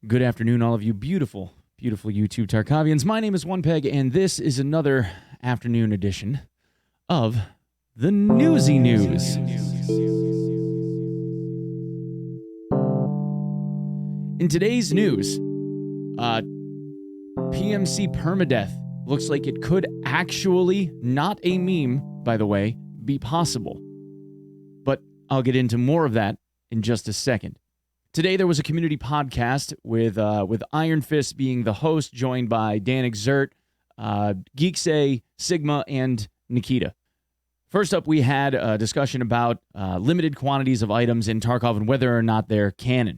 Good afternoon, all of you beautiful, beautiful YouTube Tarkovians. My name is Onepeg, and this is another afternoon edition of the Newsy News. In today's news, PMC Permadeath looks like it could actually, not a meme, by the way, be possible. But I'll get into more of that in just a second. Today, there was a community podcast with Ironfists being the host, joined by danexert, geekseh, Sigma, and Nikita. First up, we had a discussion about limited quantities of items in Tarkov and whether or not they're canon.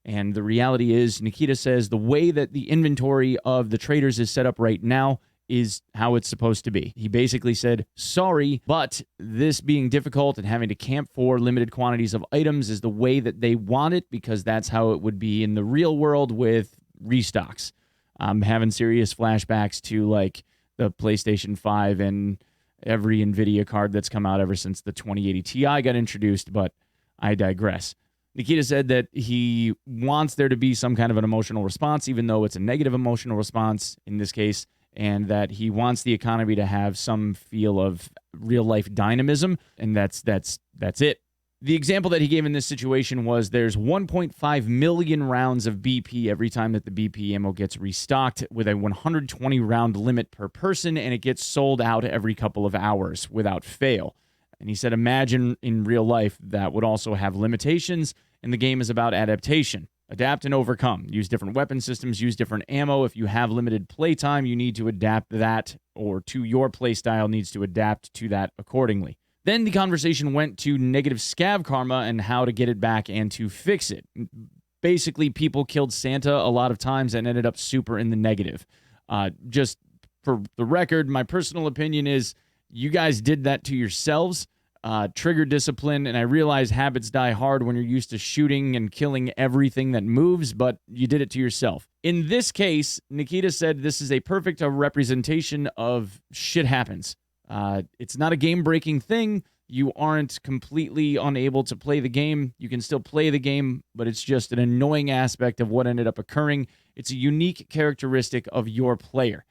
And the reality is, Nikita says the way that the inventory of the traders is set up right now is how it's supposed to be. He basically said, sorry, but this being difficult and having to camp for limited quantities of items is the way that they want it, because that's how it would be in the real world with restocks. I'm having serious flashbacks to like the PlayStation 5 and every NVIDIA card that's come out ever since the 2080 Ti got introduced, but I digress. Nikita said that he wants there to be some kind of an emotional response, even though it's a negative emotional response in this case, and that he wants the economy to have some feel of real-life dynamism, and that's it. The example that he gave in this situation was there's 1.5 million rounds of BP every time that the BP ammo gets restocked, with a 120-round limit per person, and it gets sold out every couple of hours without fail. And he said, imagine in real life that would also have limitations, and the game is about adaptation. Adapt and overcome. Use different weapon systems, use different ammo. If you have limited playtime, you need to adapt that, or to your playstyle needs to adapt to that accordingly. Then the conversation went to negative scav karma and how to get it back and to fix it. Basically, people killed Santa a lot of times and ended up super in the negative. Just for the record, my personal opinion is you guys did that to yourselves. Trigger discipline, and I realize habits die hard when you're used to shooting and killing everything that moves, but you did it to yourself. In this case, Nikita said this is a perfect representation of shit happens. It's not a game-breaking thing. You aren't completely unable to play the game. You can still play the game, but it's just an annoying aspect of what ended up occurring. It's a unique characteristic of your player.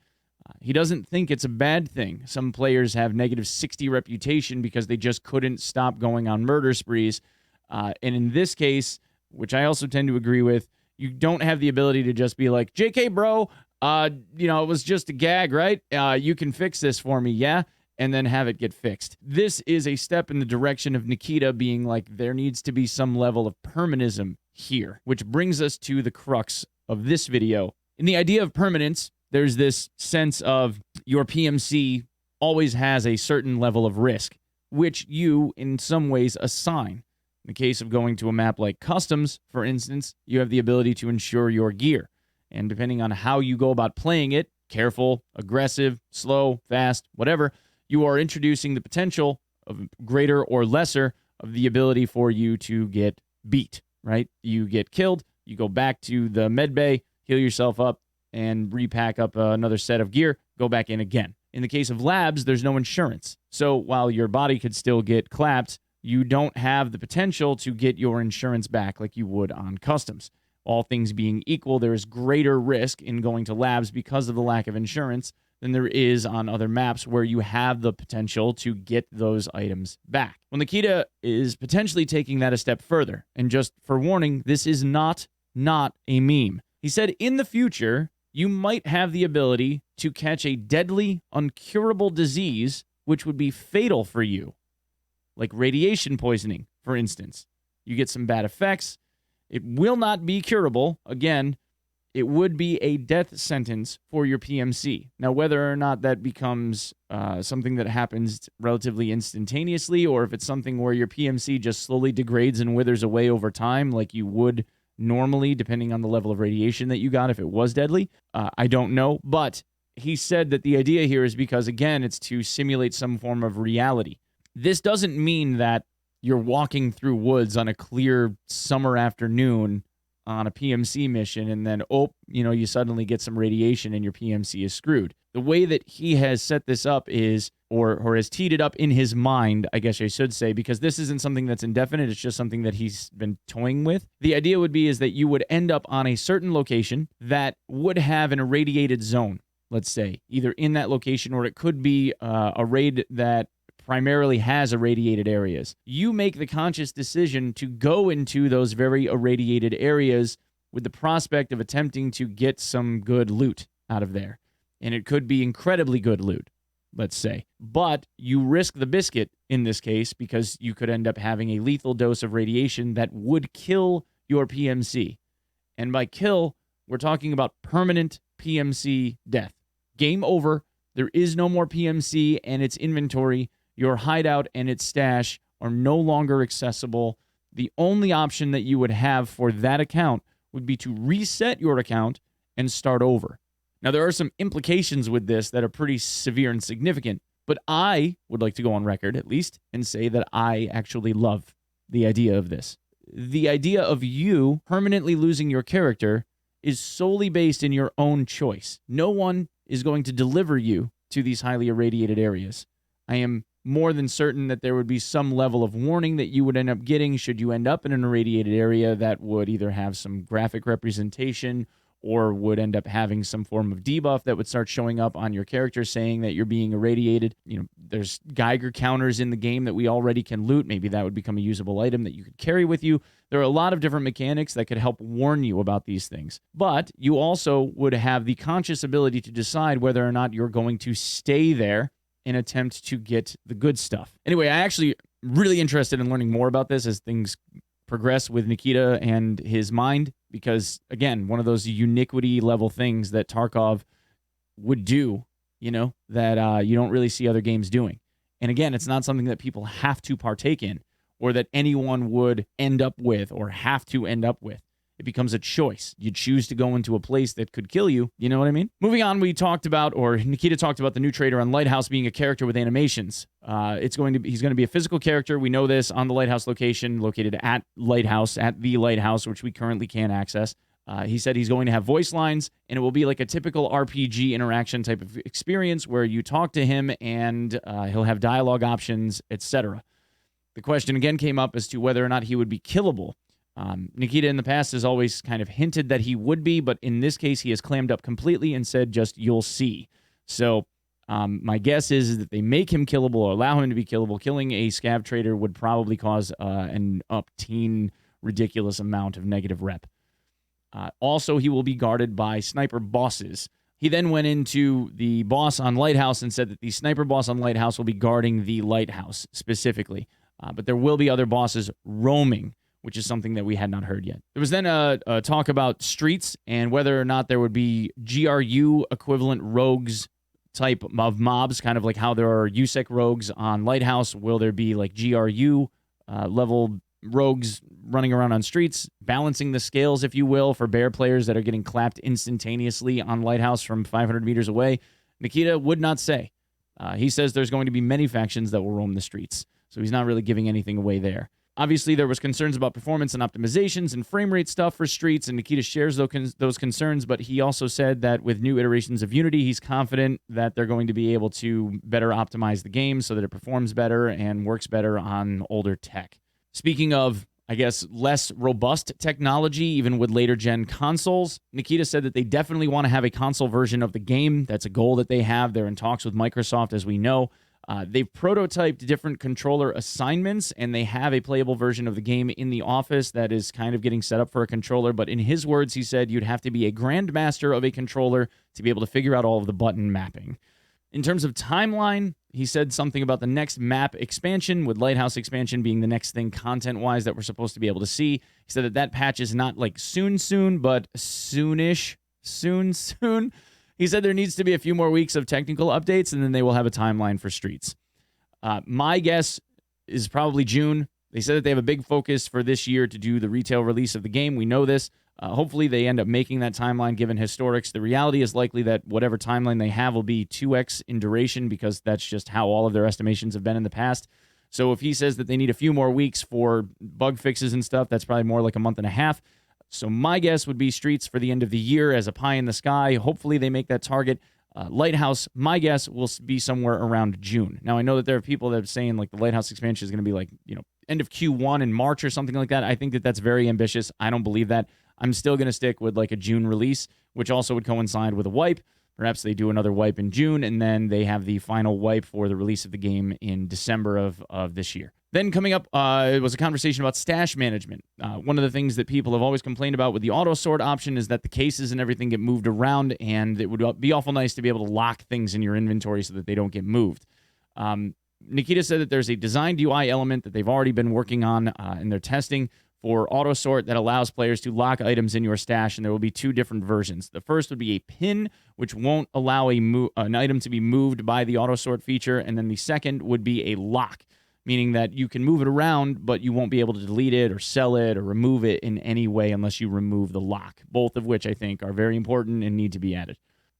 He doesn't think it's a bad thing. Some players have negative 60 reputation because they just couldn't stop going on murder sprees. And in this case, which I also tend to agree with, you don't have the ability to just be like, JK, bro, it was just a gag, right? You can fix this for me, yeah? And then have it get fixed. This is a step in the direction of Nikita being like, there needs to be some level of permanism here, which brings us to the crux of this video. In the idea of permanence, there's this sense of your PMC always has a certain level of risk, which you, in some ways, assign. In the case of going to a map like Customs, for instance, you have the ability to insure your gear. And depending on how you go about playing it, careful, aggressive, slow, fast, whatever, you are introducing the potential of greater or lesser of the ability for you to get beat, right? You get killed, you go back to the med bay, heal yourself up, and repack up another set of gear, go back in again. In the case of labs, there's no insurance. So while your body could still get clapped, you don't have the potential to get your insurance back like you would on Customs. All things being equal, there is greater risk in going to labs because of the lack of insurance than there is on other maps where you have the potential to get those items back. Well, Nikita is potentially taking that a step further. And just for warning, this is not a meme. He said in the future, you might have the ability to catch a deadly, uncurable disease which would be fatal for you, like radiation poisoning, for instance. You get some bad effects. It will not be curable. Again, it would be a death sentence for your PMC. Now, whether or not that becomes something that happens relatively instantaneously, or if it's something where your PMC just slowly degrades and withers away over time like you would normally, depending on the level of radiation that you got if it was deadly, I don't know. But he said that the idea here is because, again, it's to simulate some form of reality. This doesn't mean that you're walking through woods on a clear summer afternoon on a PMC mission and then, you suddenly get some radiation and your PMC is screwed. The way that he has set this up is, or has teed it up in his mind, I guess I should say, because this isn't something that's indefinite, it's just something that he's been toying with. The idea would be is that you would end up on a certain location that would have an irradiated zone, let's say, either in that location, or it could be a raid that primarily has irradiated areas. You make the conscious decision to go into those very irradiated areas with the prospect of attempting to get some good loot out of there. And it could be incredibly good loot, let's say. But you risk the biscuit in this case because you could end up having a lethal dose of radiation that would kill your PMC. And by kill, we're talking about permanent PMC death. Game over. There is no more PMC and its inventory. Your hideout and its stash are no longer accessible. The only option that you would have for that account would be to reset your account and start over. Now, there are some implications with this that are pretty severe and significant, but I would like to go on record, at least, and say that I actually love the idea of this. The idea of you permanently losing your character is solely based in your own choice. No one is going to deliver you to these highly irradiated areas. I am more than certain that there would be some level of warning that you would end up getting should you end up in an irradiated area that would either have some graphic representation or would end up having some form of debuff that would start showing up on your character saying that you're being irradiated. There's Geiger counters in the game that we already can loot. Maybe that would become a usable item that you could carry with you. There are a lot of different mechanics that could help warn you about these things. But you also would have the conscious ability to decide whether or not you're going to stay there and attempt to get the good stuff. Anyway, I actually really interested in learning more about this as things progress with Nikita and his mind, because again, one of those uniquity level things that Tarkov would do, that you don't really see other games doing. And again, it's not something that people have to partake in or that anyone would end up with or have to end up with. It becomes a choice. You choose to go into a place that could kill you. You know what I mean? Moving on, Nikita talked about the new trader on Lighthouse being a character with animations. He's going to be a physical character. We know this on the Lighthouse location, located at the Lighthouse, which we currently can't access. He said he's going to have voice lines, and it will be like a typical RPG interaction type of experience where you talk to him and he'll have dialogue options, etc. The question again came up as to whether or not he would be killable. Nikita in the past has always kind of hinted that he would be, but in this case, he has clammed up completely and said just, you'll see. So my guess is that they make him killable or allow him to be killable. Killing a scav trader would probably cause an upteen ridiculous amount of negative rep. Also, he will be guarded by sniper bosses. He then went into the boss on Lighthouse and said that the sniper boss on Lighthouse will be guarding the Lighthouse specifically. But there will be other bosses roaming, which is something that we had not heard yet. There was then a talk about streets and whether or not there would be GRU equivalent rogues type of mobs, kind of like how there are USEC rogues on Lighthouse. Will there be like GRU level rogues running around on streets, balancing the scales, if you will, for bear players that are getting clapped instantaneously on Lighthouse from 500 meters away? Nikita would not say. He says there's going to be many factions that will roam the streets, so he's not really giving anything away there. Obviously, there was concerns about performance and optimizations and frame rate stuff for streets, and Nikita shares those concerns, but he also said that with new iterations of Unity, he's confident that they're going to be able to better optimize the game so that it performs better and works better on older tech. Speaking of, I guess, less robust technology, even with later-gen consoles, Nikita said that they definitely want to have a console version of the game. That's a goal that they have. They're in talks with Microsoft, as we know. They've prototyped different controller assignments, and they have a playable version of the game in the office that is kind of getting set up for a controller. But in his words, he said you'd have to be a grandmaster of a controller to be able to figure out all of the button mapping. In terms of timeline, he said something about the next map expansion, with Lighthouse expansion being the next thing content-wise that we're supposed to be able to see. He said that patch is not like soon, but soonish. Soon. He said there needs to be a few more weeks of technical updates, and then they will have a timeline for streets. My guess is probably June. They said that they have a big focus for this year to do the retail release of the game. We know this. Hopefully they end up making that timeline given historics. The reality is likely that whatever timeline they have will be 2x in duration, because that's just how all of their estimations have been in the past. So if he says that they need a few more weeks for bug fixes and stuff, that's probably more like a month and a half. So my guess would be Streets for the end of the year as a pie in the sky. Hopefully they make that target. Lighthouse, my guess, will be somewhere around June. Now, I know that there are people that are saying like the Lighthouse expansion is going to be like, end of Q1 in March or something like that. I think that that's very ambitious. I don't believe that. I'm still going to stick with like a June release, which also would coincide with a wipe. Perhaps they do another wipe in June, and then they have the final wipe for the release of the game in December of this year. Then coming up, it was a conversation about stash management. One of the things that people have always complained about with the auto sort option is that the cases and everything get moved around, and it would be awful nice to be able to lock things in your inventory so that they don't get moved. Nikita said that there's a designed UI element that they've already been working on in their testing for auto sort that allows players to lock items in your stash, and there will be 2 different versions. The first would be a pin, which won't allow an item to be moved by the auto sort feature, and then the second would be a lock, meaning that you can move it around, but you won't be able to delete it or sell it or remove it in any way unless you remove the lock, both of which I think are very important and need to be added.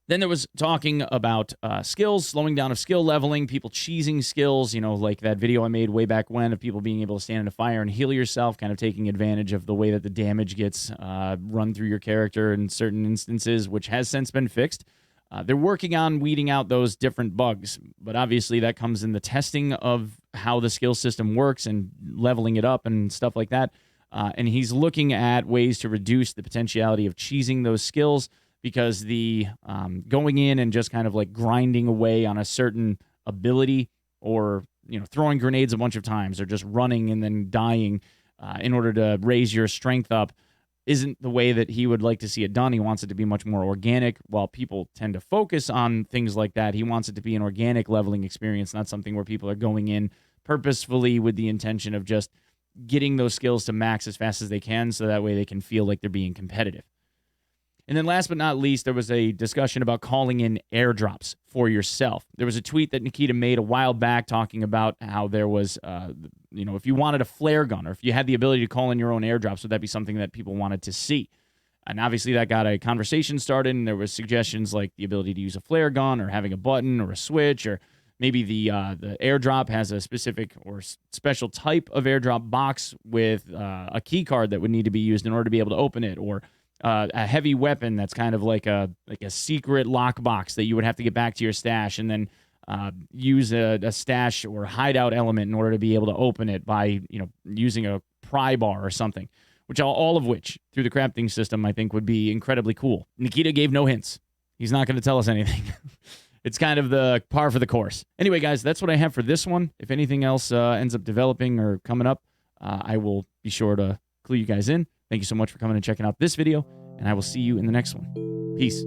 Then there was talking about skills, slowing down of skill leveling, people cheesing skills, like that video I made way back when of people being able to stand in a fire and heal yourself, kind of taking advantage of the way that the damage gets run through your character in certain instances, which has since been fixed. They're working on weeding out those different bugs, but obviously that comes in the testing of how the skill system works and leveling it up and stuff like that. And he's looking at ways to reduce the potentiality of cheesing those skills, because the going in and just kind of like grinding away on a certain ability, or throwing grenades a bunch of times, or just running and then dying in order to raise your strength up, isn't the way that he would like to see it done. He wants it to be much more organic. While people tend to focus on things like that, he wants it to be an organic leveling experience, not something where people are going in purposefully with the intention of just getting those skills to max as fast as they can, so that way they can feel like they're being competitive. And then last but not least, there was a discussion about calling in airdrops for yourself. There was a tweet that Nikita made a while back talking about how there was, if you wanted a flare gun, or if you had the ability to call in your own airdrops, would that be something that people wanted to see? And obviously that got a conversation started, and there was suggestions like the ability to use a flare gun, or having a button or a switch, or maybe the airdrop has a specific or special type of airdrop box with a key card that would need to be used in order to be able to open it, or a heavy weapon that's kind of like a secret lockbox that you would have to get back to your stash, and then use a stash or hideout element in order to be able to open it by using a pry bar or something. All of which through the crafting system I think would be incredibly cool. Nikita gave no hints. He's not going to tell us anything. It's kind of the par for the course. Anyway, guys, that's what I have for this one. If anything else ends up developing or coming up, I will be sure to clue you guys in. Thank you so much for coming and checking out this video, and I will see you in the next one. Peace.